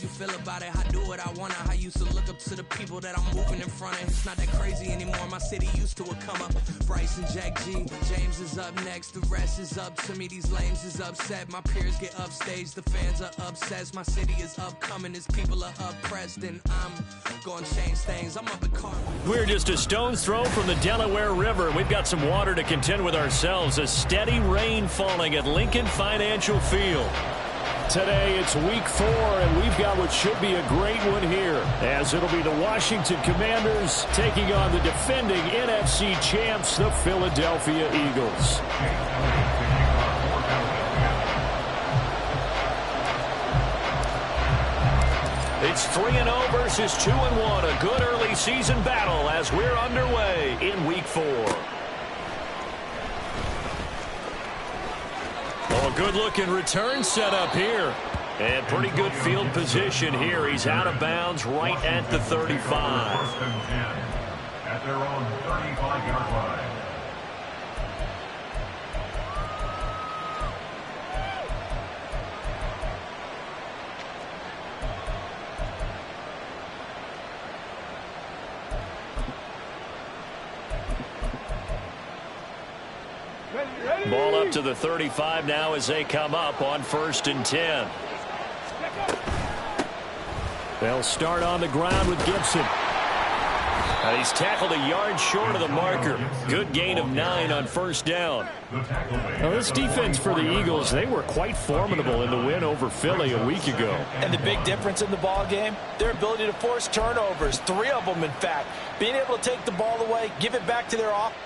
you feel about it. I do what I want. I used to look up to the people that I'm moving in front of. It's not that crazy anymore. My city used to a come up. Bryce and Jack G. James is up next. The rest is up to me. These lames is upset. My peers get upstage. The fans are obsessed. My city is upcoming. His people are oppressed. And I'm gonna change things. I'm up in car. We're just a stone's throw from the Delaware River. We've got some water to contend with ourselves. A steady rain falling at Lincoln Financial Field. Today it's week 4, and we've got what should be a great one here, as it'll be the Washington Commanders taking on the defending NFC champs, the Philadelphia Eagles. It's 3-0 versus 2-1. A good early season battle as we're underway in week 4. Oh, a good-looking return set up here. And pretty good field position here. He's out of bounds right at the 35. First and 10 at their own 35-yard line. Ball up to the 35 now as they come up on 1st and 10. They'll start on the ground with Gibson. He's tackled a yard short of the marker. Good gain of 9 on 1st down. Now, this defense for the Eagles, they were quite formidable in the win over Philly a week ago. And the big difference in the ball game, their ability to force turnovers, 3 of them in fact. Being able to take the ball away, give it back to their offense.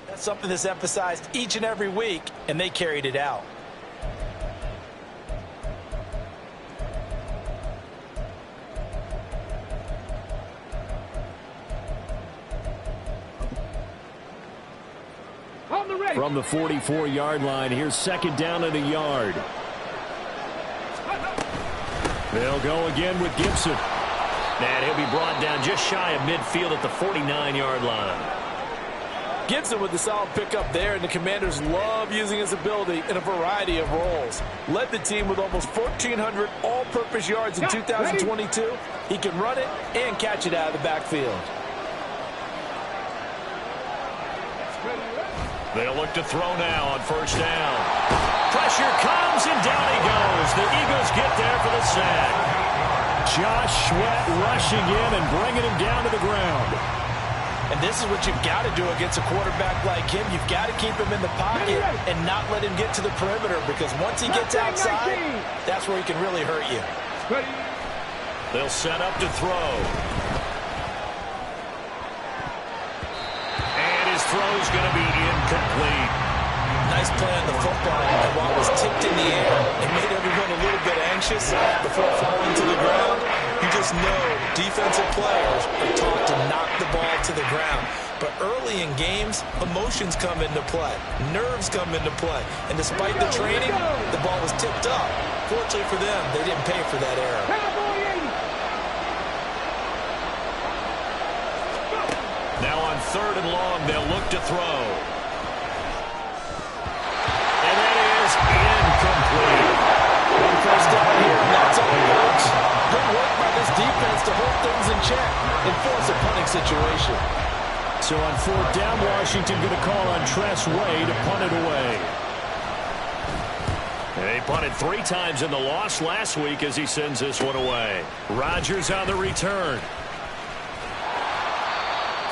That's something that's emphasized each and every week, and they carried it out. From the 44-yard line, here's 2nd down and a yard. They'll go again with Gibson. And he'll be brought down just shy of midfield at the 49-yard line. Gibson with the solid pickup there, and the Commanders love using his ability in a variety of roles. Led the team with almost 1,400 all-purpose yards in 2022. He can run it and catch it out of the backfield. They'll look to throw now on 1st down. Pressure comes, and down he goes. The Eagles get there for the sack. Josh Sweat rushing in and bringing him down to the ground. And this is what you've got to do against a quarterback like him. You've got to keep him in the pocket and not let him get to the perimeter, because once he gets outside, that's where he can really hurt you. They'll set up to throw. And his throw's going to be incomplete. Nice play on the football. The ball was tipped in the air and made everyone a little bit anxious before falling to the ground. You just know defensive players are taught to knock the ball to the ground. But early in games, emotions come into play. Nerves come into play. And despite the training, the ball was tipped up. Fortunately for them, they didn't pay for that error. 3rd and long. They'll look to throw. And that is incomplete. One first down here, and that's all, folks. Good work by this defense to hold things in check and force a punting situation. So on 4th down, Washington going to call on Tress Way to punt it away. They punted 3 times in the loss last week as he sends this one away. Rodgers on the return.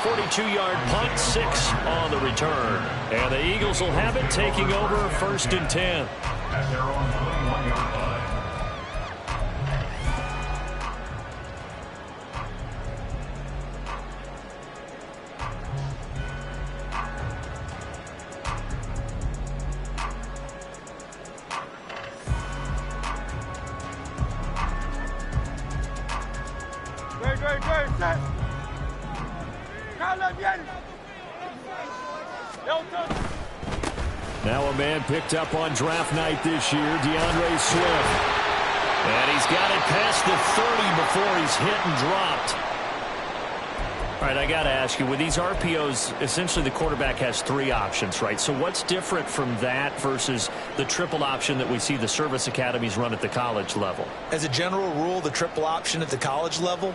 42-yard punt, 6 on the return. And the Eagles will have it, taking over 1st and 10. At their own 21-yard line. Now a man picked up on draft night this year, DeAndre Swift. And he's got it past the 30 before he's hit and dropped. All right, I got to ask you, with these RPOs, essentially the quarterback has 3 options, right? So what's different from that versus the triple option that we see the service academies run at the college level? As a general rule, the triple option at the college level,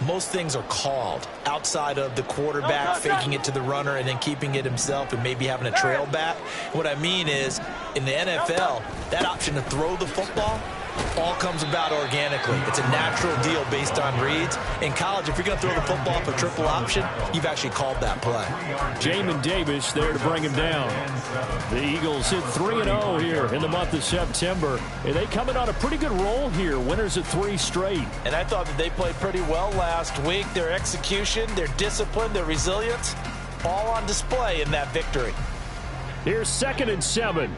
most things are called outside of the quarterback faking it to the runner and then keeping it himself and maybe having a trail back. What I mean is, in the NFL, that option to throw the football all comes about organically. It's a natural deal based on reads. In college, if you're going to throw the football for triple option, you've actually called that play. Jamin Davis there to bring him down. The Eagles hit 3-0 here in the month of September. And they coming on a pretty good roll here. Winners of 3 straight. And I thought that they played pretty well last week. Their execution, their discipline, their resilience, all on display in that victory. Here's 2nd and 7.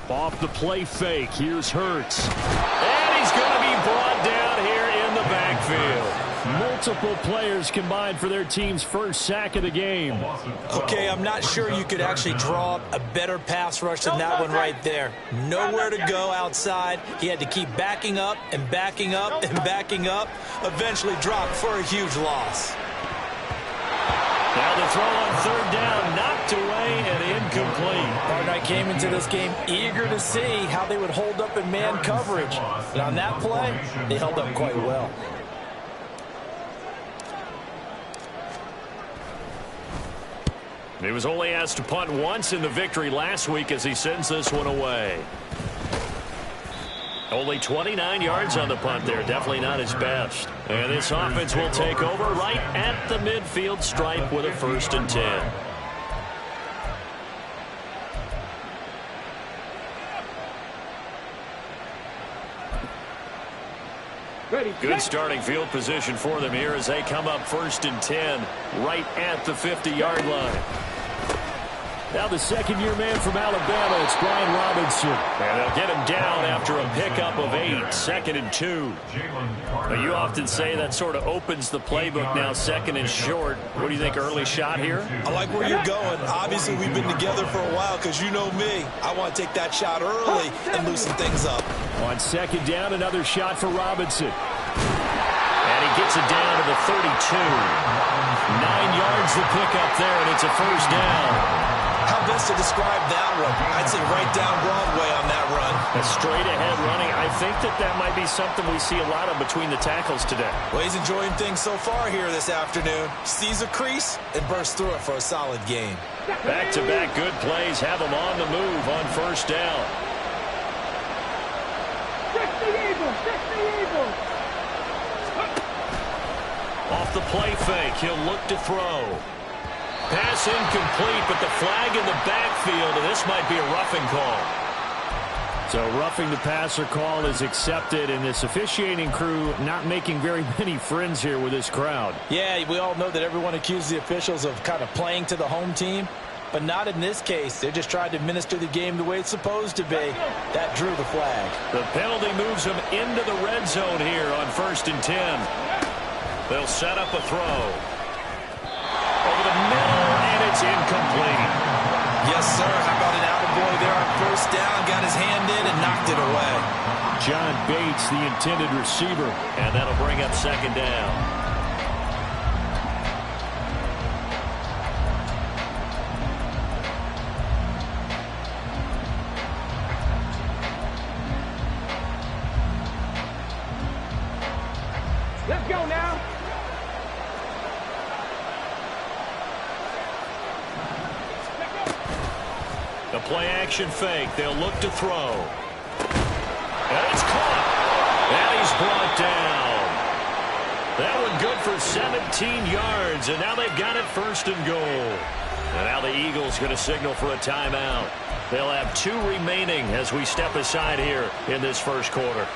Off the play fake, here's Hurts. And he's going to be brought down here in the backfield. Multiple players combined for their team's first sack of the game. Okay, I'm not sure you could actually draw up a better pass rush than that one right there. Nowhere to go outside. He had to keep backing up and backing up and backing up. Eventually dropped for a huge loss. Now the throw on 3rd down, knocked away and incomplete. Hard Knight came into this game eager to see how they would hold up in man coverage. And on that play, they held up quite well. He was only asked to punt once in the victory last week as he sends this one away. Only 29 yards on the punt there. Definitely not his best. And this offense will take over right at the midfield stripe with a 1st and 10. Good starting field position for them here as they come up 1st and 10 right at the 50-yard line. Now the 2nd-year man from Alabama, it's Brian Robinson. And they'll get him down after a pickup of 8, 2nd and 2. Now, you often say that sort of opens the playbook now, 2nd and short. What do you think, early shot here? I like where you're going. Obviously, we've been together for a while because you know me. I want to take that shot early and loosen things up. On 2nd down, another shot for Robinson. And he gets it down to the 32. 9 yards to pick up there, and it's a 1st down. How best to describe that one? I'd say right down Broadway on that run. A straight-ahead running. I think that might be something we see a lot of between the tackles today. Well, he's enjoying things so far here this afternoon. Sees a crease and bursts through it for a solid game. Back-to-back good plays have him on the move on 1st down. Off the play fake, he'll look to throw. Pass incomplete, but the flag in the backfield, and this might be a roughing call. So roughing the passer call is accepted, and this officiating crew not making very many friends here with this crowd. Yeah, we all know that everyone accuses the officials of kind of playing to the home team, but not in this case. They just tried to administer the game the way it's supposed to be. That drew the flag. The penalty moves them into the red zone here on 1st and 10. They'll set up a throw. Over the middle, and it's incomplete. Yes, sir. How about an attaboy there on 1st down? Got his hand in and knocked it away. John Bates, the intended receiver. And that'll bring up second down. Let's go now. The play action fake. They'll look to throw. And it's caught. And he's brought down. That one good for 17 yards. And now they've got it first and goal. And now the Eagles going to signal for a timeout. They'll have 2 remaining as we step aside here in this first quarter.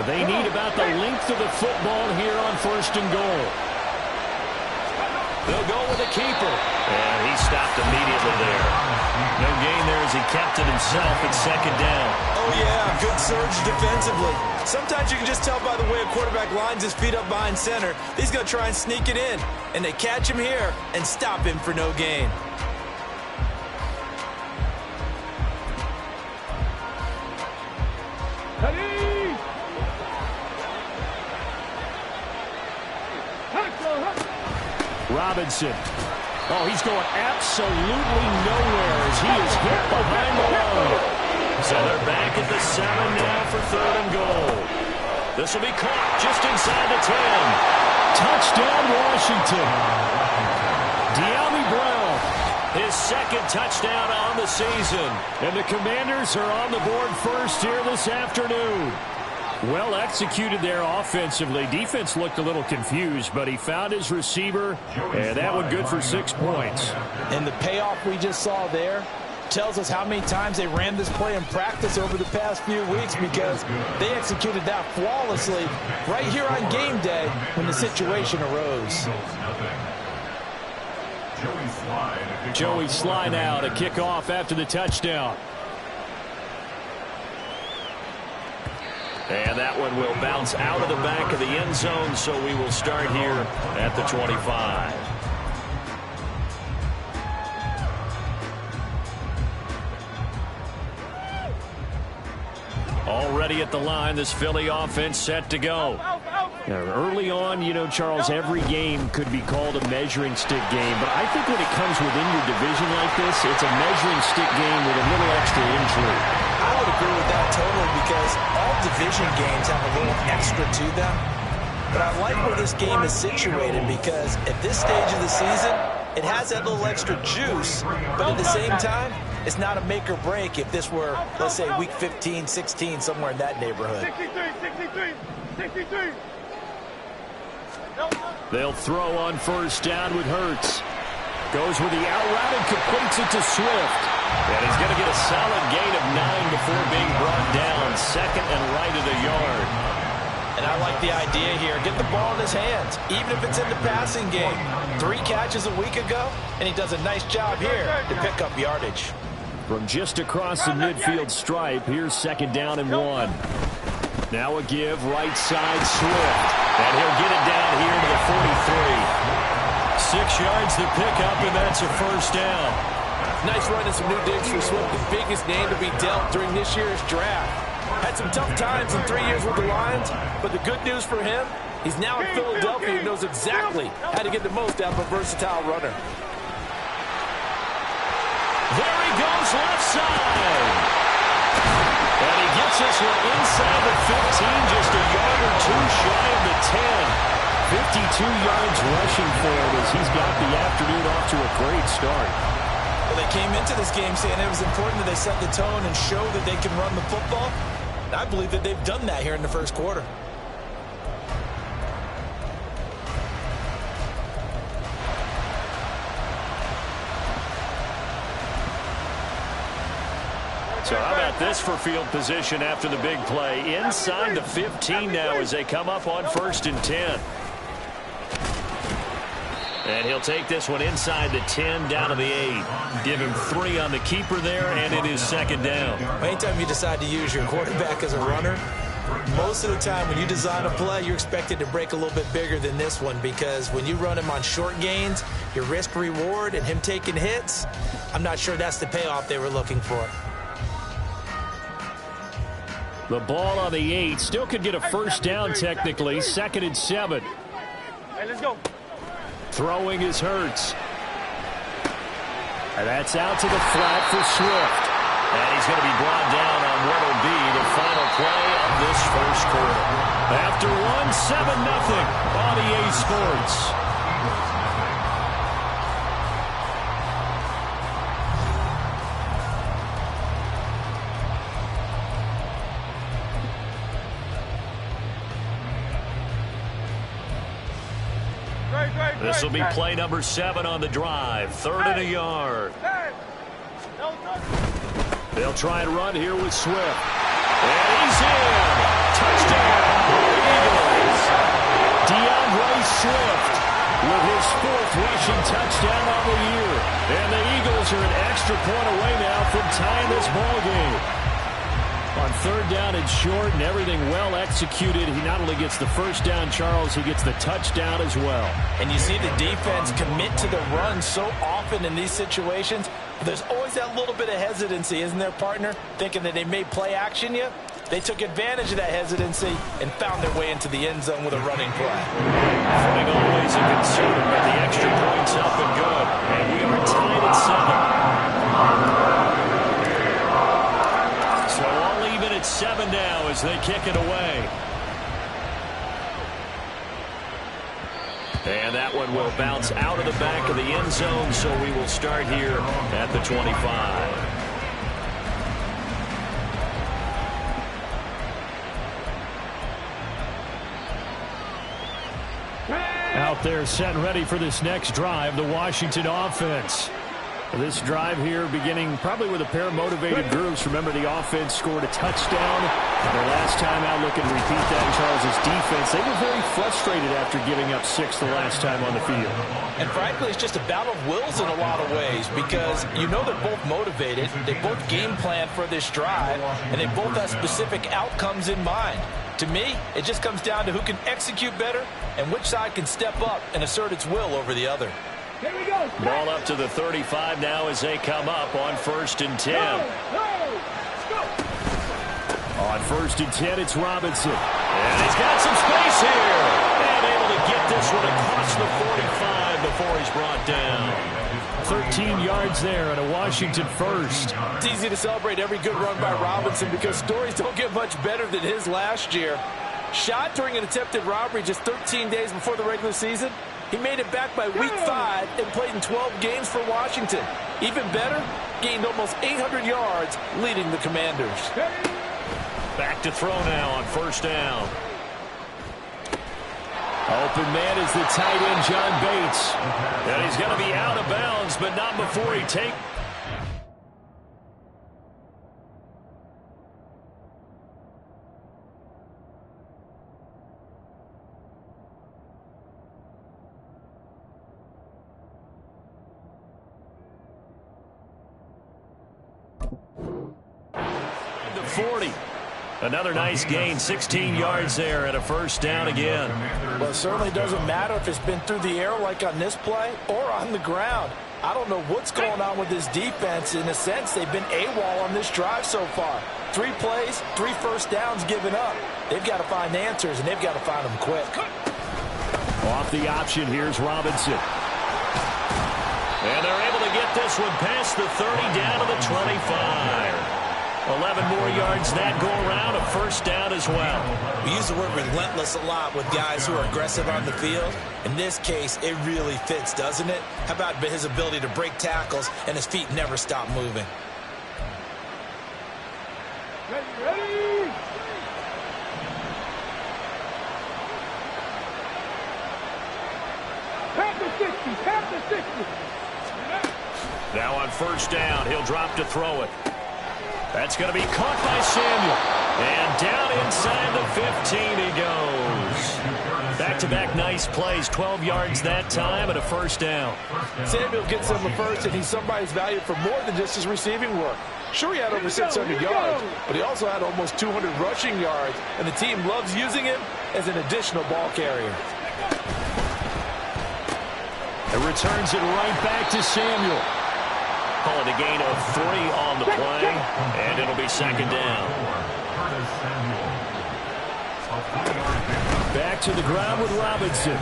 They need about the length of the football here on first and goal. They'll go with the keeper. And he stopped immediately there. No gain there as he kept it himself at second down. Oh, yeah, good surge defensively. Sometimes you can just tell by the way a quarterback lines his feet up behind center. He's going to try and sneak it in. And they catch him here and stop him for no gain. Robinson. Oh, he's going absolutely nowhere as he is hit behind the line. So they're back at the 7 now for third and goal. This will be caught just inside the 10. Touchdown, Washington. De'Ami Brown. His second touchdown on the season. And the Commanders are on the board first here this afternoon. Well executed there offensively. Defense looked a little confused, but he found his receiver, and that one good for 6 points. And the payoff we just saw there tells us how many times they ran this play in practice over the past few weeks, because they executed that flawlessly right here on game day when the situation arose. Joey Sly now to kick off after the touchdown. And that one will bounce out of the back of the end zone, so we will start here at the 25. Already at the line, this Philly offense set to go. Now, early on, you know, Charles, every game could be called a measuring stick game, but I think when it comes within your division like this, it's a measuring stick game with a little extra intrigue. I would agree with that totally, because all division games have a little extra to them. But I like where this game is situated, because at this stage of the season, it has that little extra juice, but at the same time, it's not a make or break if this were, let's say, week 15, 16, somewhere in that neighborhood. 63. They'll throw on first down with Hurts. Goes with the out route and completes it to Swift. And he's going to get a solid gain of 9 before being brought down. Second and right at a yard. And I like the idea here. Get the ball in his hands, even if it's in the passing game. 3 catches a week ago, and he does a nice job here to pick up yardage. From just across the midfield stripe, here's second down and 1. Now a give, right side, Swift. And he'll get it down here to the 43. 6 yards to pick up, and that's a first down. Nice run and some new digs for Swift, the biggest name to be dealt during this year's draft. Had some tough times in 3 years with the Lions, but the good news for him, he's now in Philadelphia and knows exactly how to get the most out of a versatile runner. There he goes, left side. And he gets this one inside the 15, just a yard or 2 shy of the 10. 52 yards rushing for him as he's got the afternoon off to a great start. Well, they came into this game saying it was important that they set the tone and show that they can run the football. And I believe that they've done that here in the first quarter. So how about this for field position after the big play? Inside the 15 now as they come up on first and 10. And he'll take this one inside the 10, down to the 8. Give him 3 on the keeper there, and it is second down. Anytime you decide to use your quarterback as a runner, most of the time when you design a play, you're expected to break a little bit bigger than this one, because when you run him on short gains, your risk-reward and him taking hits, I'm not sure that's the payoff they were looking for. The ball on the 8. Still could get a first down technically. 2nd and 7. Hey, let's go. Throwing is Hurts. And that's out to the flat for Swift. And he's going to be brought down on what will be the final play of this first quarter. After 1-7-0 on EA Sports. This will be play number 7 on the drive. 3rd and a yard. They'll try and run here with Swift. And he's in. Touchdown, Eagles. DeAndre Swift with his 4th rushing touchdown of the year. And the Eagles are an extra point away now from tying this ball game. On 3rd down and short and everything well executed, he not only gets the first down, Charles, he gets the touchdown as well. And you see the defense commit to the run so often in these situations. There's always that little bit of hesitancy, isn't there, partner? Thinking that they may play action you. They took advantage of that hesitancy and found their way into the end zone with a running play. Footing always a concern, but the extra point's up and good. And we are tied at 7. So all even at 7 now as they kick it away. And that one will bounce out of the back of the end zone, so we will start here at the 25. Out there set and ready for this next drive, the Washington offense. This drive here beginning probably with a pair of motivated groups. Remember, the offense scored a touchdown. Their last time out, look and repeat that in Charles's defense. They were very frustrated after giving up 6 the last time on the field. And frankly, it's just a battle of wills in a lot of ways because you know they're both motivated. They both game plan for this drive, and they both have specific outcomes in mind. To me, it just comes down to who can execute better and which side can step up and assert its will over the other. Here we go. Ball up to the 35 now as they come up on 1st and 10. On 1st and 10, it's Robinson. And he's got some space here. And able to get this one across the 45 before he's brought down. 13 yards there and a Washington first. It's easy to celebrate every good run by Robinson because stories don't get much better than his last year. Shot during an attempted robbery just 13 days before the regular season. He made it back by week 5 and played in 12 games for Washington. Even better, gained almost 800 yards leading the Commanders. Back to throw now on 1st down. Open man is the tight end, John Bates. And he's going to be out of bounds, but not before he takes. The 40. Another nice gain, 16 yards there and a first down again. Well, it certainly doesn't matter if it's been through the air like on this play or on the ground. I don't know what's going on with this defense. In a sense, they've been AWOL on this drive so far. 3 plays, 3 first downs given up. They've got to find answers, and they've got to find them quick. Off the option, here's Robinson. And they're able to get this one past the 30 down to the 25. 11 more yards that go around, a first down as well. We use the word relentless a lot with guys who are aggressive on the field. In this case, it really fits, doesn't it? How about his ability to break tackles and his feet never stop moving? Ready. Tap the 60, tap the 60. Now on first down, he'll drop to throw it. That's going to be caught by Samuel. And down inside the 15 he goes. Back-to-back nice plays, 12 yards that time and a first down. Samuel gets him a first, and he's somebody's valued for more than just his receiving work. Sure, he had over 600 yards, but he also had almost 200 rushing yards, and the team loves using him as an additional ball carrier. It returns it right back to Samuel. Calling a gain of 3 on the play, and it'll be second down. Back to the ground with Robinson.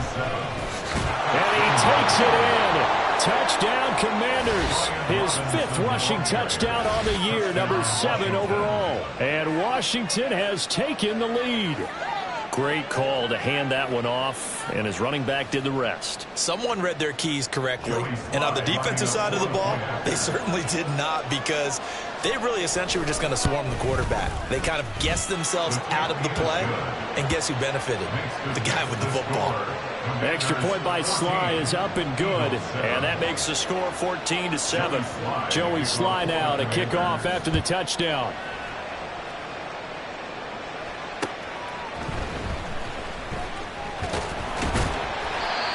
And he takes it in. Touchdown, Commanders. His 5th rushing touchdown on the year, number 7 overall. And Washington has taken the lead. Great call to hand that one off, and his running back did the rest. Someone read their keys correctly, and on the defensive side of the ball, they certainly did not, because they really essentially were just going to swarm the quarterback. They kind of guessed themselves out of the play, and guess who benefited? The guy with the football. Extra point by Sly is up and good. And that makes the score 14-7. Joey Sly now to kick off after the touchdown.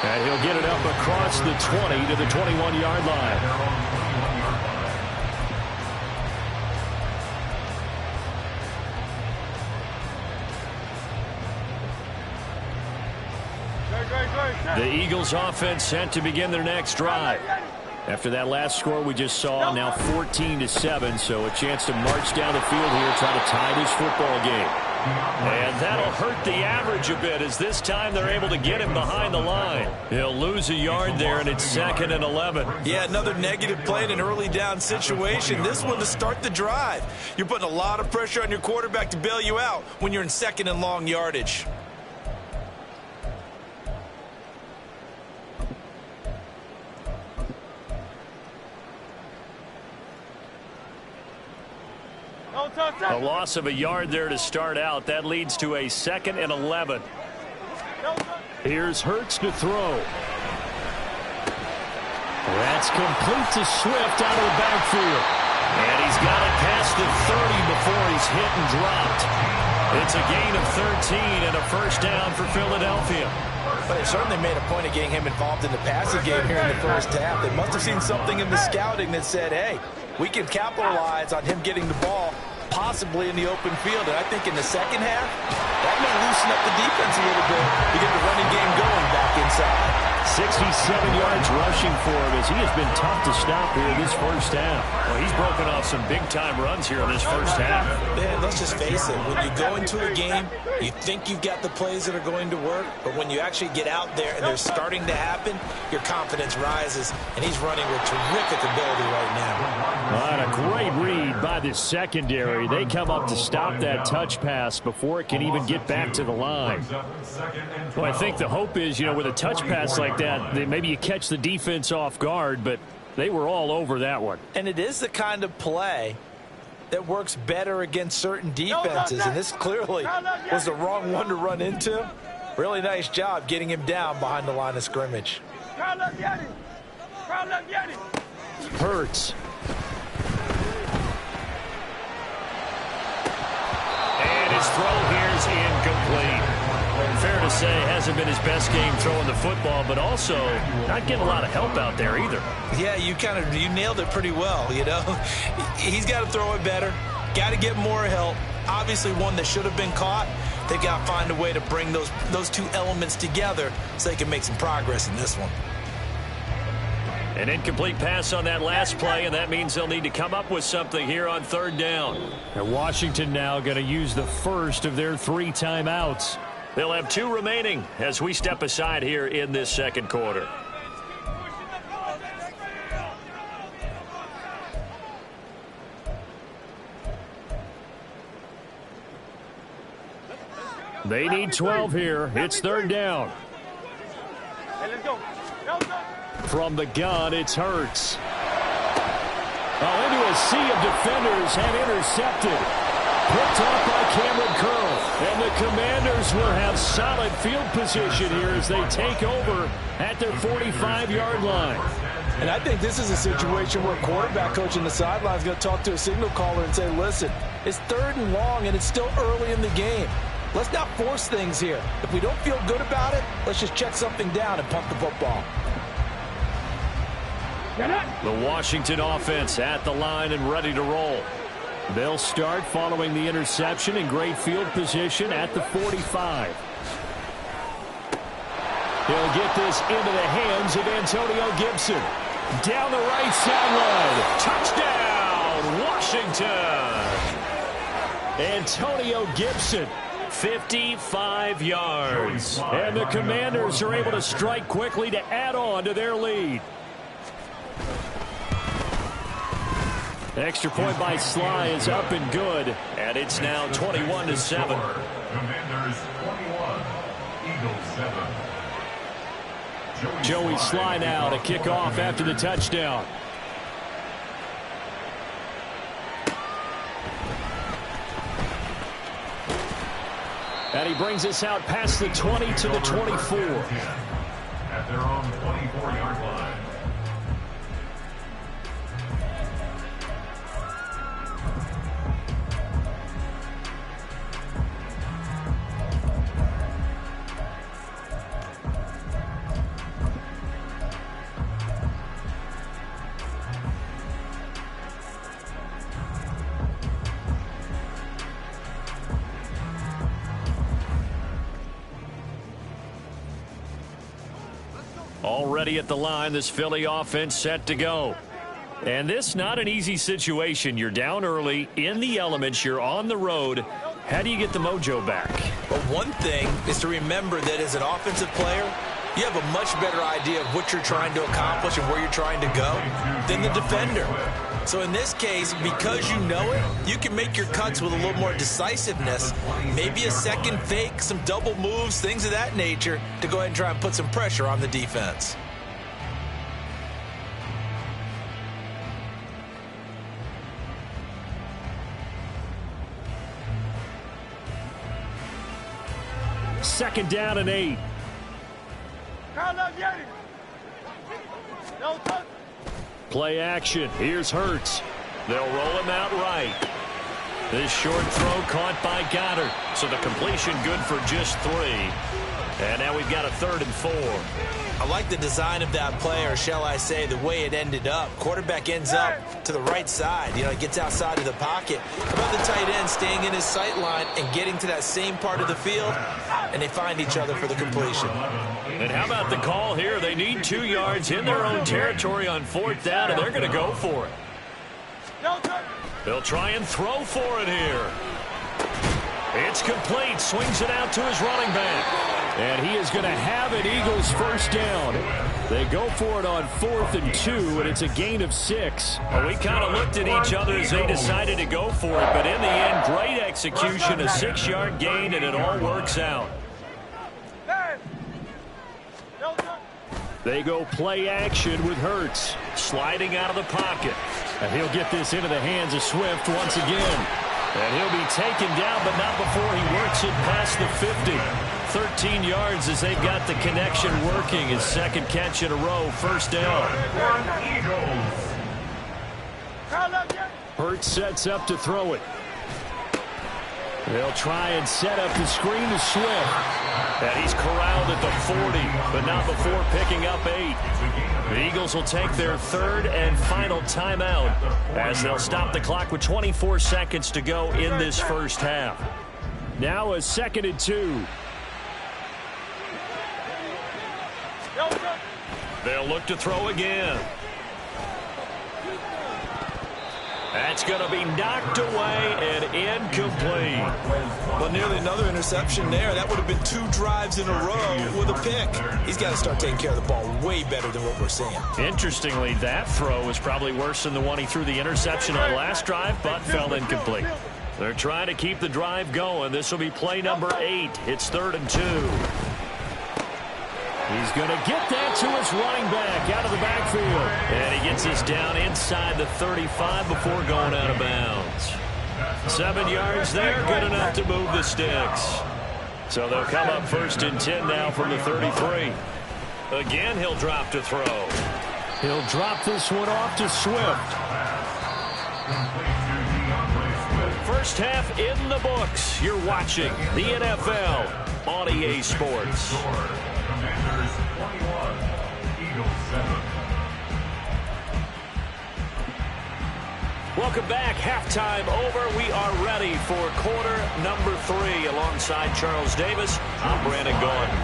And he'll get it up across the 20 to the 21-yard line. The Eagles offense set to begin their next drive. After that last score we just saw, now 14-7, so a chance to march down the field here, try to tie this football game. And that'll hurt the average a bit, as this time they're able to get him behind the line. He'll lose a yard there, and it's 2nd and 11. Yeah, another negative play in an early down situation. This one to start the drive. You're putting a lot of pressure on your quarterback to bail you out when you're in 2nd and long yardage. A loss of a yard there to start out. That leads to a 2nd and 11. Here's Hurts to throw. That's complete to Swift out of the backfield. And he's got it past the 30 before he's hit and dropped. It's a gain of 13 and a first down for Philadelphia. But they certainly made a point of getting him involved in the passing game here in the first half. They must have seen something in the scouting that said, hey, we can capitalize on him getting the ball possibly in the open field. And I think in the second half, that may loosen up the defense a little bit to get the running game going back inside. 67 yards rushing for him, as he has been tough to stop here this first half. Well, he's broken off some big-time runs here in this first half. Man, let's just face it. When you go into a game, you think you've got the plays that are going to work, but when you actually get out there and they're starting to happen, your confidence rises, and he's running with terrific ability right now. And a great read by the secondary. They come up to stop that touch pass before it can even get back to the line. Well, I think the hope is, with a touch pass like that, maybe you catch the defense off guard, but they were all over that one. And it is the kind of play that works better against certain defenses, and this clearly was the wrong one to run into. Really nice job getting him down behind the line of scrimmage. Hurts. And his throw here is incomplete. Fair to say, hasn't been his best game throwing the football, but also not getting a lot of help out there either. Yeah, you nailed it pretty well, He's got to throw it better, got to get more help. Obviously one that should have been caught. They've got to find a way to bring those two elements together so they can make some progress in this one. An incomplete pass on that last play, and that means they'll need to come up with something here on 3rd down. And Washington now going to use the first of their 3 timeouts. They'll have 2 remaining as we step aside here in this second quarter. They need 12 here. It's 3rd down. From the gun, it's Hurts. Into a sea of defenders and intercepted. Picked off by Cameron Curl. And the Commanders will have solid field position here as they take over at their 45-yard line. And I think this is a situation where quarterback coach in the sideline is going to talk to a signal caller and say, listen, it's 3rd and long and it's still early in the game. Let's not force things here. If we don't feel good about it, let's just check something down and punt the football. The Washington offense at the line and ready to roll. They'll start following the interception in great field position at the 45. He'll get this into the hands of Antonio Gibson. Down the right sideline. Touchdown, Washington. Antonio Gibson. 55 yards. And the Commanders are able to strike quickly to add on to their lead. Extra point by Sly is up and good. And it's now 21-7. Commanders 21, Eagles 7. Joey Sly now to kick off after the touchdown. And he brings us out past the 20 to the 24. At their own 24-yard line. Already at the line, this Philly offense set to go. And this not an easy situation. You're down early, in the elements, you're on the road. How do you get the mojo back? But one thing is to remember that as an offensive player, you have a much better idea of what you're trying to accomplish and where you're trying to go than the defender. So in this case, because you know it, you can make your cuts with a little more decisiveness, maybe a second fake, some double moves, things of that nature, to go ahead and try and put some pressure on the defense. Second down and 8. Play action. Here's Hurts. They'll roll him out right. This short throw caught by Goddard. So the completion good for just 3. And now we've got a 3rd and 4. I like the design of that play, or shall I say the way it ended up. Quarterback ends up to the right side. You know, he gets outside of the pocket. How about the tight end staying in his sight line and getting to that same part of the field, and they find each other for the completion. And how about the call here? They need 2 yards in their own territory on 4th down, and they're going to go for it. They'll try and throw for it here. It's complete. Swings it out to his running back. And he is going to have an Eagles first down. They go for it on 4th and 2, and it's a gain of 6. Well, we kind of looked at each other as they decided to go for it, but in the end, great execution, a 6-yard gain, and it all works out. They go play action with Hurts. Sliding out of the pocket. And he'll get this into the hands of Swift once again. And he'll be taken down, but not before he works it past the 50. 13 yards as they've got the connection working. His second catch in a row, first down. Hurts sets up to throw it. They'll try and set up the screen to Swift. And he's corralled at the 40, but not before picking up 8. The Eagles will take their 3rd and final timeout as they'll stop the clock with 24 seconds to go in this first half. Now a 2nd and 2. They'll look to throw again. That's going to be knocked away and incomplete. Well, nearly another interception there. That would have been 2 drives in a row with a pick. He's got to start taking care of the ball way better than what we're seeing. Interestingly, that throw was probably worse than the one he threw the interception on last drive, but fell incomplete. They're trying to keep the drive going. This will be play number 8. It's 3rd and 2. He's going to get that to his running back out of the backfield. And he gets us down inside the 35 before going out of bounds. 7 yards there, good enough to move the sticks. So they'll come up 1st and 10 now from the 33. Again, he'll drop to throw. He'll drop this one off to Swift. First half in the books. You're watching the NFL on EA Sports. Commanders 21, Eagles 7. Welcome back. Halftime over. We are ready for quarter number 3. Alongside Charles Davis, I'm Brandon Gordon.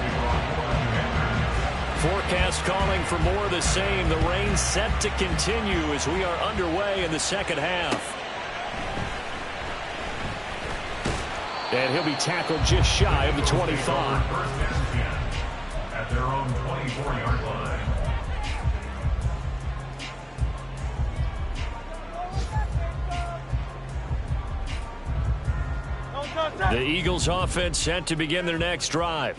Forecast calling for more of the same. The rain set to continue as we are underway in the second half. And he'll be tackled just shy of the 25. First and 10 at their own 24-yard line. The Eagles offense set to begin their next drive.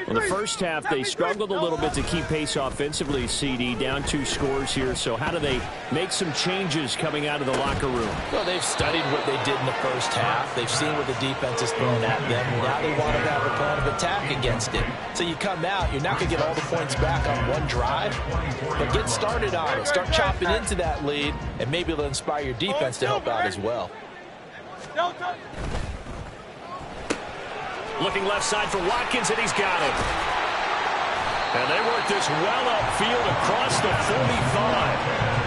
In the first half, they struggled a little bit to keep pace offensively, CD, down 2 scores here. So how do they make some changes coming out of the locker room? Well, they've studied what they did in the first half. They've seen what the defense is throwing at them. Now they want to have a plan of attack against it. So you come out, you're not going to get all the points back on one drive, but get started on it. Start chopping into that lead, and maybe it'll inspire your defense to help out as well. Looking left side for Watkins, and he's got it. And they work this well upfield across the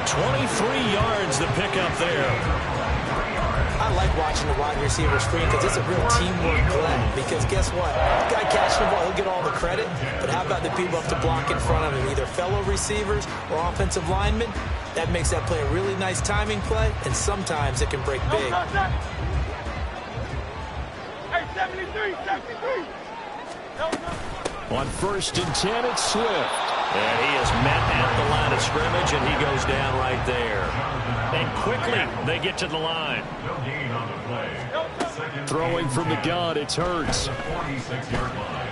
45. 23 yards to pick up there. I like watching the wide receiver screen because it's a real teamwork play. Because guess what? The guy catching the ball, he'll get all the credit. But how about the people up to block in front of him, either fellow receivers or offensive linemen? That makes that play a really nice timing play, and sometimes it can break big. 73. On 1st and 10, it's Swift. And he is met at the line of scrimmage, and he goes down right there. And quickly, they get to the line. No gain on the play. Throwing from the gun, it's Hurts. 46-yard line.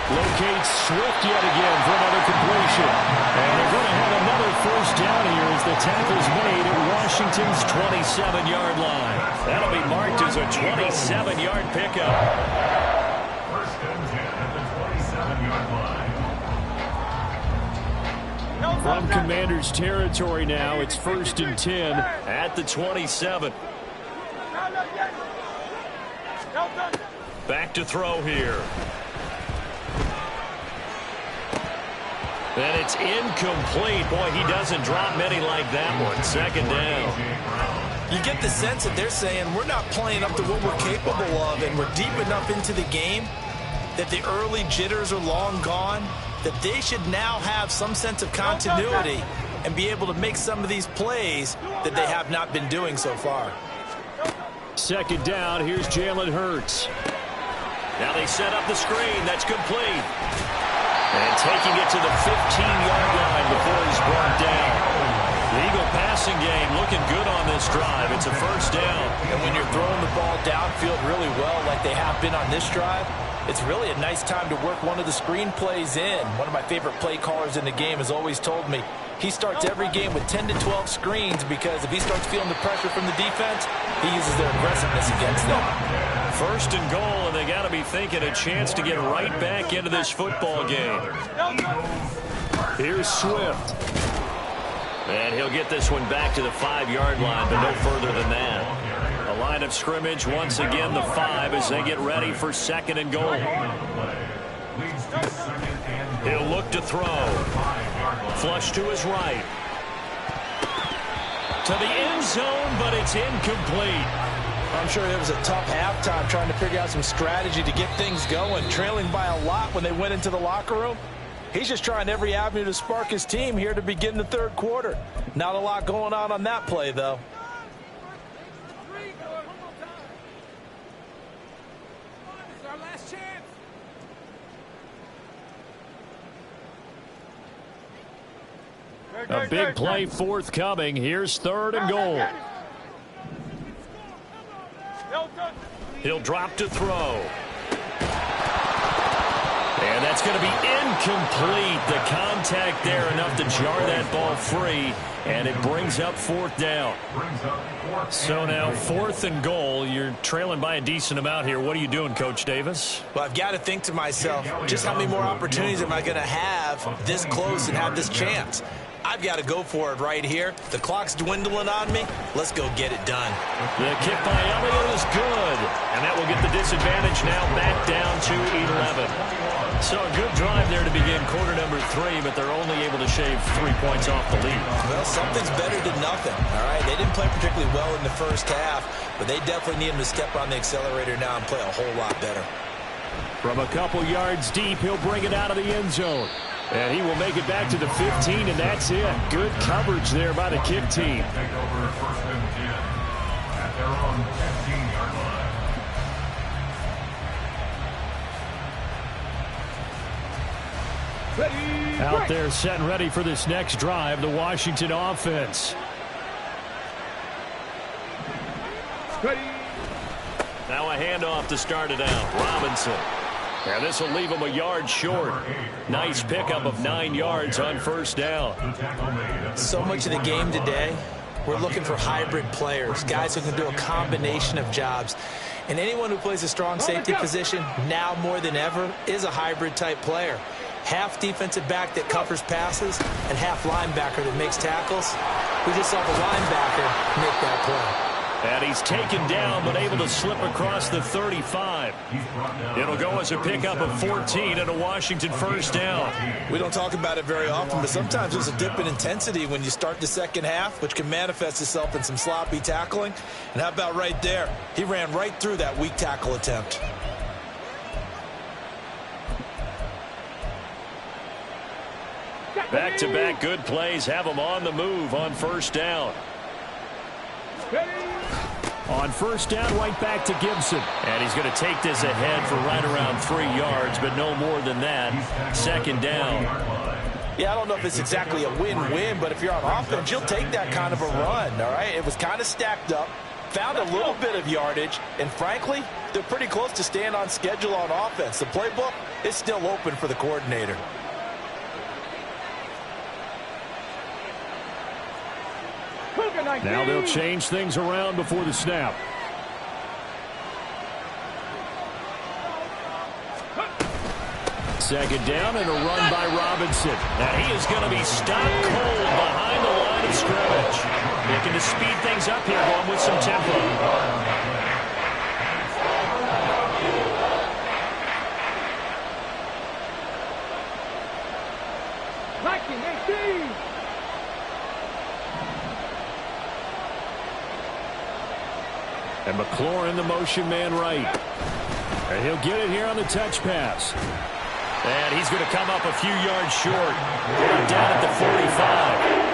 Locates Swift yet again for another completion. And they're going to have another first down here as the tackle's made at Washington's 27-yard line. That'll be marked as a 27-yard pickup. First and 10 at the 27-yard line. From Commander's territory now, it's 1st and 10 at the 27. Back to throw here. And it's incomplete. Boy, he doesn't drop many like that one. 2nd down. You get the sense that they're saying we're not playing up to what we're capable of, and we're deep enough into the game that the early jitters are long gone, that they should now have some sense of continuity and be able to make some of these plays that they have not been doing so far. 2nd down, here's Jalen Hurts. Now they set up the screen. That's complete. And taking it to the 15-yard line before he's brought down. The Eagle passing game looking good on this drive. It's a first down. And when you're throwing the ball downfield really well like they have been on this drive, it's really a nice time to work one of the screen plays in. One of my favorite play callers in the game has always told me he starts every game with 10 to 12 screens because if he starts feeling the pressure from the defense, he uses their aggressiveness against them. 1st and goal, and they got to be thinking a chance to get right back into this football game. Here's Swift. And he'll get this one back to the 5-yard line, but no further than that. A line of scrimmage, once again the 5 as they get ready for 2nd and goal. He'll look to throw. Flush to his right. To the end zone, but it's incomplete. I'm sure it was a tough halftime trying to figure out some strategy to get things going. Trailing by a lot when they went into the locker room. He's just trying every avenue to spark his team here to begin the 3rd quarter. Not a lot going on that play, though. A big play forthcoming. Here's 3rd and goal. He'll drop to throw. And that's going to be incomplete. The contact there enough to jar that ball free. And it brings up 4th down. So now 4th and goal. You're trailing by a decent amount here. What are you doing, Coach Davis? Well, I've got to think to myself, just how many more opportunities am I going to have this close and have this chance? I've got to go for it right here. The clock's dwindling on me. Let's go get it done. The kick by Elliott is good. And that will get the disadvantage now back down to 11. So a good drive there to begin quarter number 3, but they're only able to shave 3 points off the lead. Well, something's better than nothing, all right? They didn't play particularly well in the first half, but they definitely need him to step on the accelerator now and play a whole lot better. From a couple yards deep, he'll bring it out of the end zone. And he will make it back to the 15, and that's it. Good coverage there by the kick team. Take over 1st and 10 at their own 15-yard line. Out there set and ready for this next drive, the Washington offense. Now a handoff to start it out. Robinson. And this will leave him a yard short. Nice pickup of 9 yards on first down. So much of the game today, we're looking for hybrid players, guys who can do a combination of jobs. And anyone who plays a strong safety position, now more than ever, is a hybrid-type player. Half defensive back that covers passes and half linebacker that makes tackles. We just saw the linebacker make that play. And he's taken down, but able to slip across the 35. It'll go as a pickup of 14 and a Washington first down. We don't talk about it very often, but sometimes there's a dip in intensity when you start the second half, which can manifest itself in some sloppy tackling. And how about right there? He ran right through that weak tackle attempt. Back-to-back good plays have him on the move on first down. On first down, right back to Gibson. And he's going to take this ahead for right around 3 yards, but no more than that. Second down. Yeah, I don't know if it's exactly a win-win, but if you're on offense, you'll take that kind of a run, all right? It was kind of stacked up, found a little bit of yardage, and frankly, they're pretty close to staying on schedule on offense. The playbook is still open for the coordinator. Now they'll change things around before the snap. Second down and a run by Robinson. Now he is going to be stopped cold behind the line of scrimmage. Looking to speed things up here, going with some tempo. 19-18. And McLaurin, the motion man right. And he'll get it here on the touch pass. And he's going to come up a few yards short. Going down at the 45.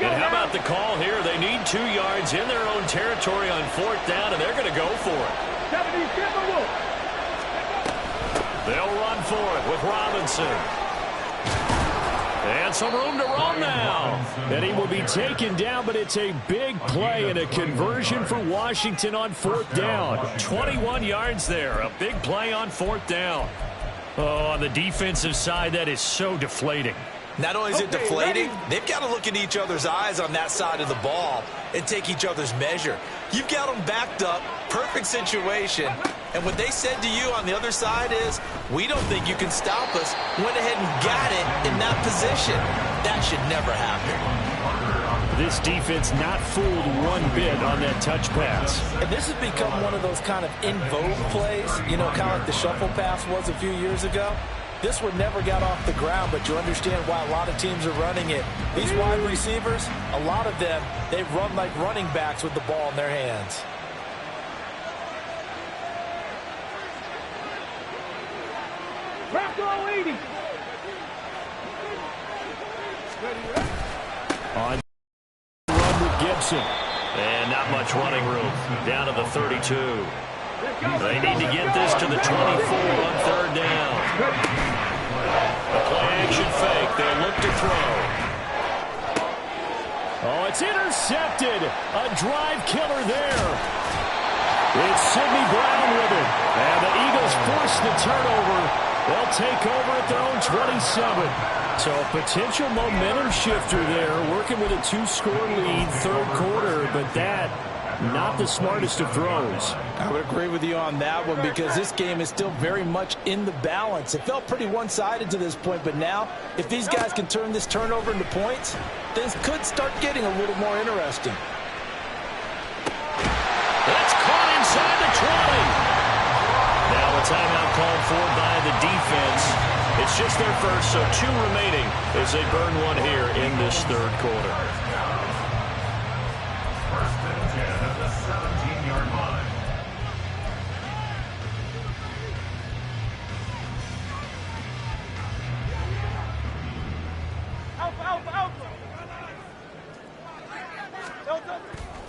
And how about the call here? They need 2 yards in their own territory on fourth down, and they're going to go for it. They'll run for it with Robinson. And some room to run now. And he will be taken down, but it's a big play and a conversion for Washington on fourth down. 21 yards there. A big play on fourth down. Oh, on the defensive side, that is so deflating. Not only is it deflating, they've got to look in each other's eyes on that side of the ball and take each other's measure. You've got them backed up, perfect situation, and what they said to you on the other side is, we don't think you can stop us. Went ahead and got it in that position. That should never happen. This defense not fooled one bit on that touch pass. And this has become one of those kind of in vogue plays, you know, kind of like the shuffle pass was a few years ago. This one never got off the ground, but you understand why a lot of teams are running it. These wide receivers, a lot of them, they run like running backs with the ball in their hands. On run with Gibson. And not much running room. Down to the 32. They need to get this to the 24 on third down. A play-action fake. They look to throw. Oh, it's intercepted. A drive killer there. It's Sidney Brown with it. And the Eagles force the turnover. They'll take over at their own 27. So a potential momentum shifter there, working with a 2-score lead, third quarter, but that not the smartest of throws. I would agree with you on that one because this game is still very much in the balance. It felt pretty one-sided to this point, but now if these guys can turn this turnover into points, things could start getting a little more interesting. That's caught inside the 20. Now a timeout called for by the defense. It's just their first, so 2 remaining as they burn one here in this third quarter.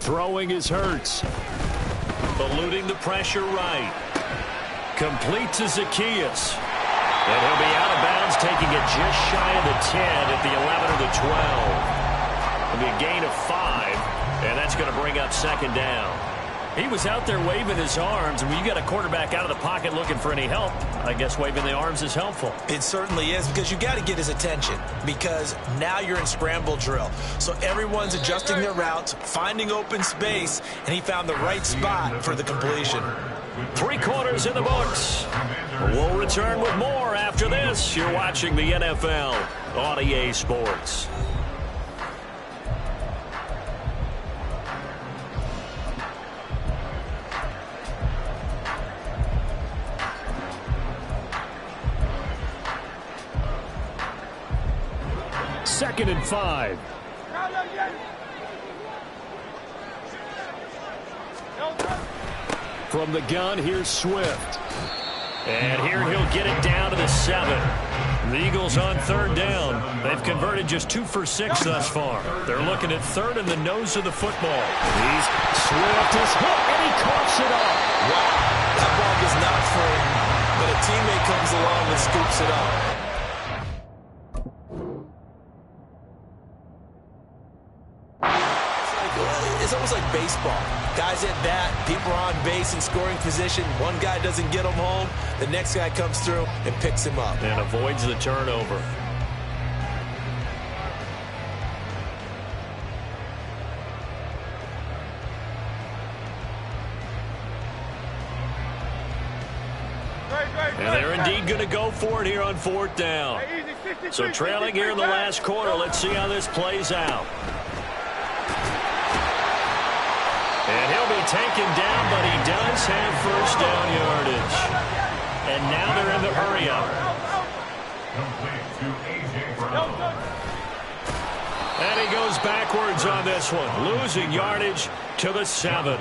Throwing is Hurts. Eluding the pressure right. Complete to Zacchaeus. And he'll be out of bounds, taking it just shy of the 10 at the 11 or the 12. It'll be a gain of 5, and that's going to bring up second down. He was out there waving his arms, and when you got a quarterback out of the pocket looking for any help, I guess waving the arms is helpful. It certainly is, because you got to get his attention, because now you're in scramble drill. So everyone's adjusting their routes, finding open space, and he found the right spot for the completion. 3 quarters in the books. We'll return with more after this. You're watching the NFL on EA Sports. Second and 5. From the gun, here's Swift. And here he'll get it down to the 7. The Eagles on third down. They've converted just 2 for 6 thus far. They're looking at third in the nose of the football. Swift is hit, and he coughs it up. Wow, that ball was not for him, but a teammate comes along and scoops it up. It's almost like baseball. Guys at bat, people are on base in scoring position. One guy doesn't get him home. The next guy comes through and picks him up. And avoids the turnover. And they're indeed going to go for it here on fourth down. So trailing here in the last quarter. Let's see how this plays out. And he'll be taken down, but he does have first down yardage. And now they're in the hurry-up. And he goes backwards on this one, losing yardage to the 7.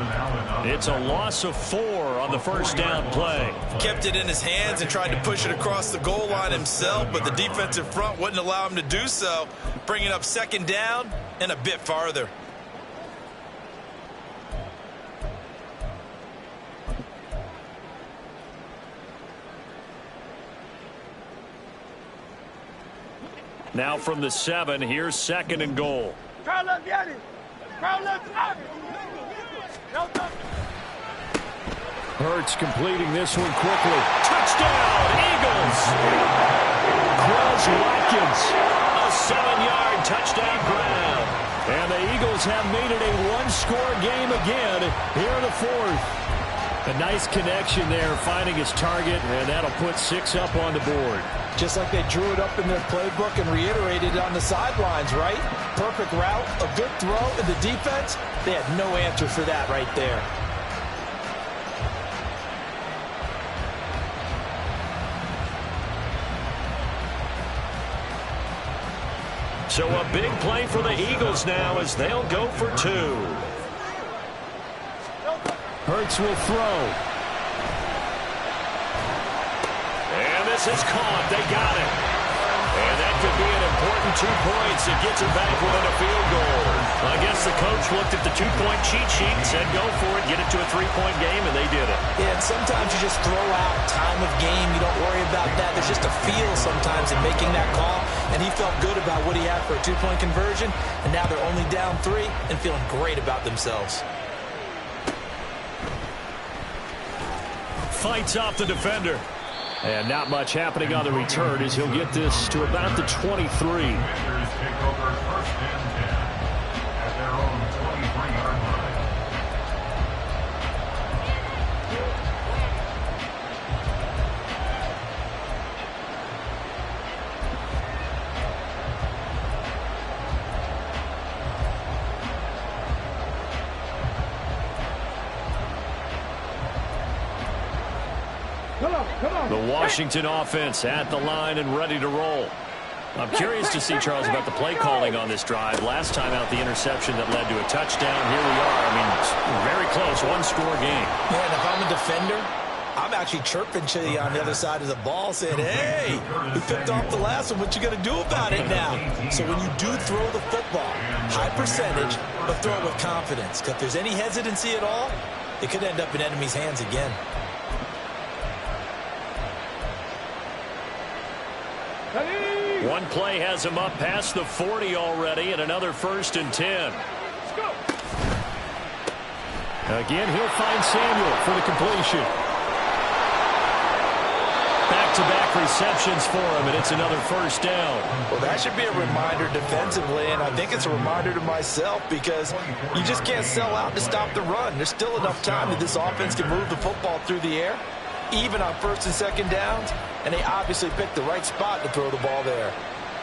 It's a loss of 4 on the first down play. Kept it in his hands and tried to push it across the goal line himself, but the defensive front wouldn't allow him to do so, bringing up second down and a bit farther. Now from the 7, here's second and goal. Hurts completing this one quickly. Touchdown, Eagles! Quez Watkins. A 7-yard touchdown grab. And the Eagles have made it a one-score game again here in the fourth. A nice connection there, finding his target, and that'll put 6 up on the board. Just like they drew it up in their playbook and reiterated it on the sidelines, right? Perfect route, a good throw, and the defense, they had no answer for that right there. So a big play for the Eagles now as they'll go for 2. Hurts will throw. And this is caught. They got it. And that could be an important 2 points. It gets it back within a field goal. I guess the coach looked at the 2-point cheat sheet and said, go for it, get it to a 3-point game, and they did it. Yeah, and sometimes you just throw out time of game. You don't worry about that. There's just a feel sometimes in making that call, and he felt good about what he had for a 2-point conversion, and now they're only down 3 and feeling great about themselves. Fights off the defender. And not much happening on the return as he'll get this to about the 23. The Washington offense at the line and ready to roll. I'm curious to see, Charles, about the play calling on this drive. Last time out, the interception that led to a touchdown. Here we are. I mean, very close, one-score game. Yeah, and if I'm a defender, I'm actually chirping Chili on the other side of the ball saying, hey, we picked off the last one. What you going to do about it now? So when you do throw the football, high percentage, but throw it with confidence. Because if there's any hesitancy at all, it could end up in enemy's hands again. One play has him up past the 40 already, and another 1st and 10. Again, he'll find Samuel for the completion. Back-to-back receptions for him, and it's another 1st down. Well, that should be a reminder defensively, and I think it's a reminder to myself because you just can't sell out to stop the run. There's still enough time that this offense can move the football through the air, even on 1st and 2nd downs, and they obviously picked the right spot to throw the ball there.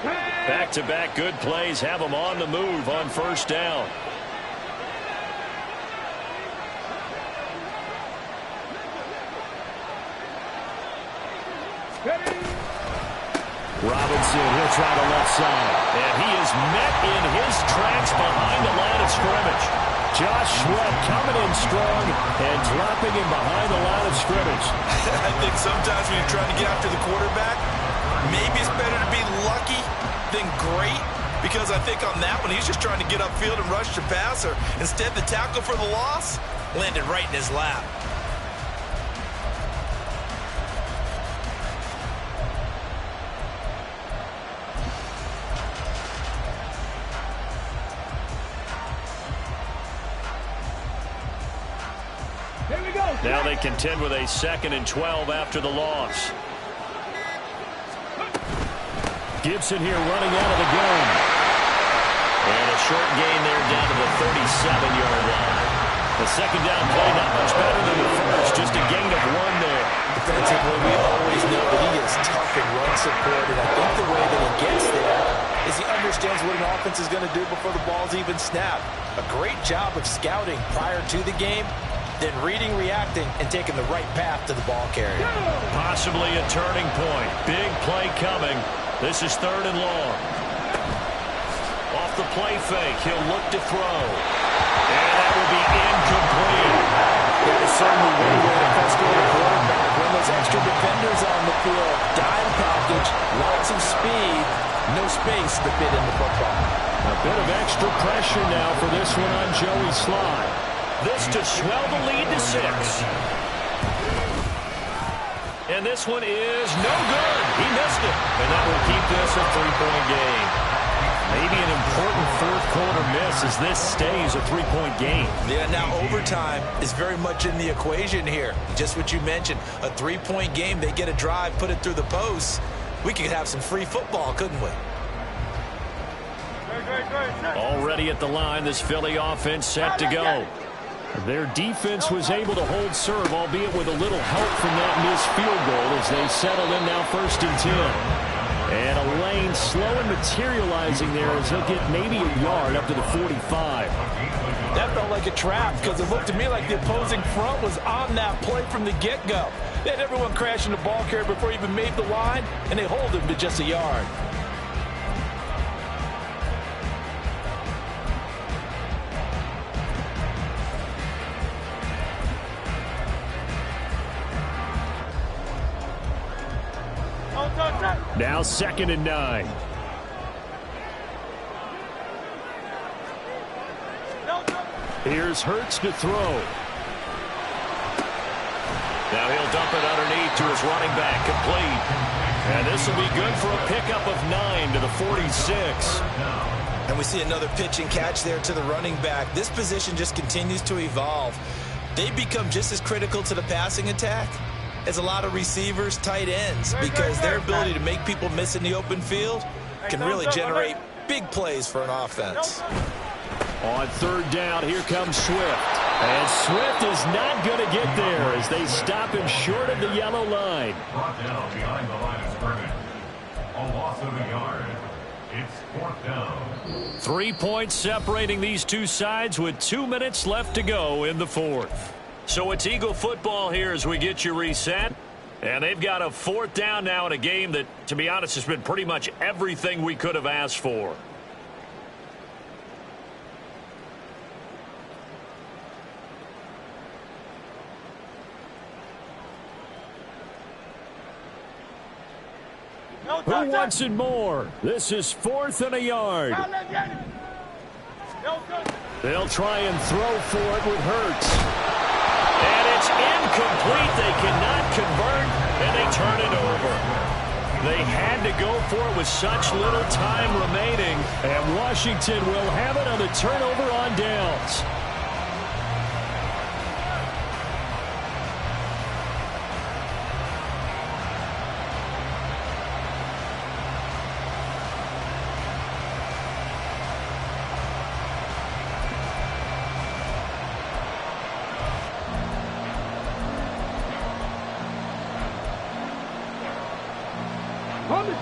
Back-to-back good plays have them on the move on 1st down. Robinson, he'll try the left side. And he is met in his tracks behind the line of scrimmage. Josh Sweat coming in strong and dropping him behind the line of scrimmage. I think sometimes when you're trying to get after the quarterback, maybe it's better to be lucky than great. Because I think on that one, he's just trying to get upfield and rush the passer. Instead, the tackle for the loss landed right in his lap. Now they contend with a 2nd and 12 after the loss. Gibson here running out of the gun. And a short gain there down to the 37-yard line. The 2nd down play not much better than the first, just a gain of 1 there. Defensively, we always know that he is tough in run support, and I think the way that he gets there is he understands what an offense is going to do before the ball's even snapped. A great job of scouting prior to the game, then reading, reacting, and taking the right path to the ball carrier. Possibly a turning point. Big play coming. This is 3rd and long. Off the play fake, he'll look to throw. And that will be incomplete. That is certainly one way to frustrate a quarterback. When those extra defenders on the field, dime package, lots of speed, no space to fit in the football. A bit of extra pressure now for this one on Joey Sly. This to swell the lead to 6. And this one is no good. He missed it. And that will keep this a 3-point game. Maybe an important 4th quarter miss as this stays a 3-point game. Yeah, now overtime is very much in the equation here. Just what you mentioned, a 3-point game. They get a drive, put it through the posts. We could have some free football, couldn't we? Already at the line, this Philly offense set to go. Their defense was able to hold serve, albeit with a little help from that missed field goal as they settle in now 1st and 10. And a lane slow in materializing there as he'll get maybe a yard up to the 45. That felt like a trap because it looked to me like the opposing front was on that play from the get-go. They had everyone crashing the ball carrier before he even made the line, and they hold him to just a yard. Now 2nd and 9. Here's Hurts to throw. Now he'll dump it underneath to his running back, complete. And this will be good for a pickup of 9 to the 46. And we see another pitch and catch there to the running back. This position just continues to evolve. They become just as critical to the passing attack as a lot of receivers, tight ends, because their ability to make people miss in the open field can really generate big plays for an offense. On 3rd down, here comes Swift. And Swift is not going to get there as they stop him short of the yellow line. Brought down behind the line of scrimmage. A loss of a yard. It's 4th down. 3 points separating these two sides with 2 minutes left to go in the 4th. So it's Eagle football here as we get you reset. And they've got a 4th down now in a game that, to be honest, has been pretty much everything we could have asked for. Who wants it more? This is 4th and a yard. They'll try and throw for it with Hurts. And it's incomplete. They cannot convert, and they turn it over. They had to go for it with such little time remaining. And Washington will have it on the turnover on downs.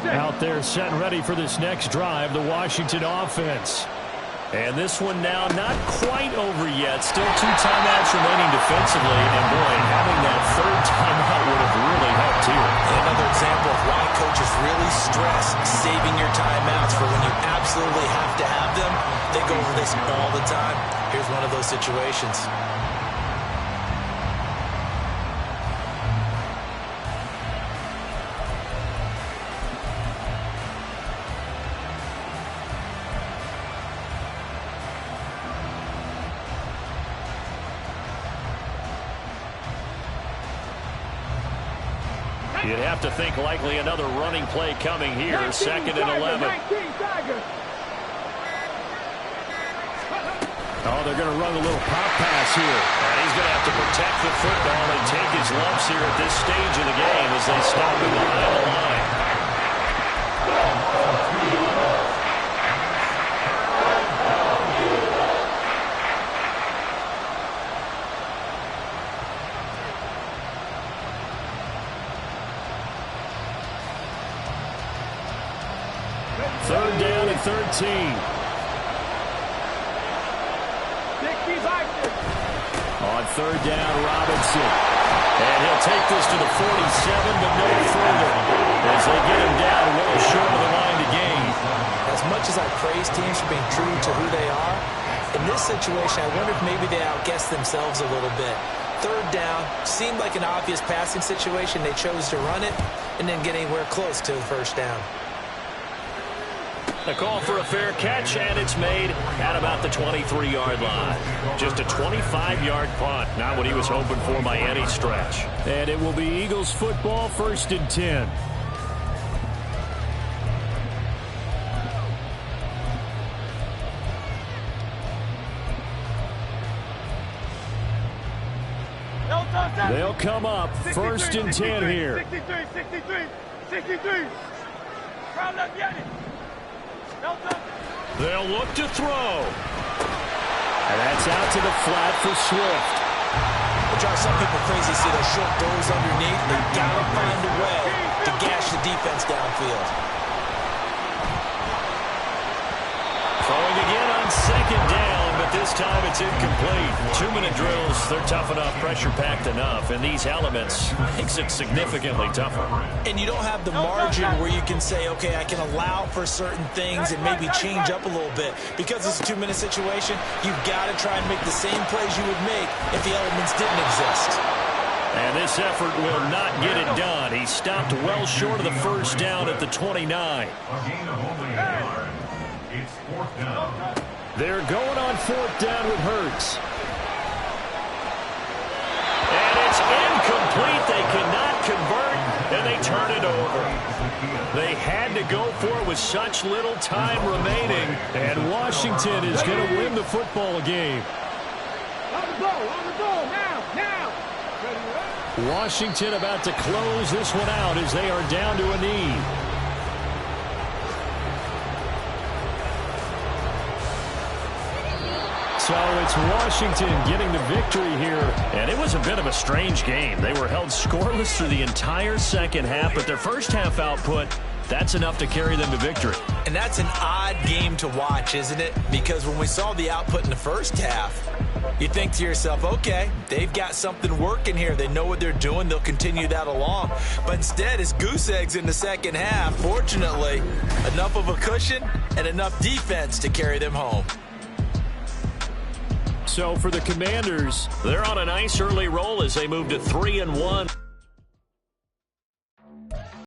Out there set and ready for this next drive, the Washington offense. And this one now not quite over yet. Still 2 timeouts remaining defensively. And, boy, having that 3rd timeout would have really helped here. Another example of why coaches really stress saving your timeouts for when you absolutely have to have them. They go over this all the time. Here's one of those situations. You'd have to think likely another running play coming here. 2nd and 11. Oh, they're going to run a little pop pass here. And he's going to have to protect the football and take his lumps here at this stage of the game as they stop him behind the line. Third down and 13. On 3rd down, Robinson. And he'll take this to the 47, but no further as they get him down well short of the line to gain. As much as I praise teams for being true to who they are, in this situation, I wonder if maybe they outguessed themselves a little bit. 3rd down seemed like an obvious passing situation. They chose to run it and didn't get anywhere close to the 1st down. A call for a fair catch, and it's made at about the 23-yard line. Just a 25-yard punt. Not what he was hoping for by any stretch. And it will be Eagles football, 1st and 10. They'll come up 1st and 10 here. 63. They'll look to throw. And that's out to the flat for Swift. It drives some people crazy to see those short throws underneath. They gotta find a way to gash the defense downfield. Throwing again on 2nd down, but this time it's incomplete. 2-minute drills, they're tough enough, pressure-packed enough, and these elements makes it significantly tougher. And you don't have the margin where you can say, okay, I can allow for certain things and maybe change up a little bit. Because it's a 2-minute situation, you've got to try and make the same plays you would make if the elements didn't exist. And this effort will not get it done. He stopped well short of the 1st down at the 29. A gain of only a yard. It's 4th down. They're going on 4th down with Hurts. And it's incomplete. They cannot convert, and they turn it over. They had to go for it with such little time remaining. And Washington is going to win the football game. On the ball, now. Washington about to close this one out as they are down to a knee. So it's Washington getting the victory here. And it was a bit of a strange game. They were held scoreless through the entire 2nd half, but their 1st half output, that's enough to carry them to victory. And that's an odd game to watch, isn't it? Because when we saw the output in the 1st half, you think to yourself, okay, they've got something working here. They know what they're doing. They'll continue that along. But instead, it's goose eggs in the 2nd half. Fortunately, enough of a cushion and enough defense to carry them home. So for the Commanders, they're on a nice early roll as they move to 3-1.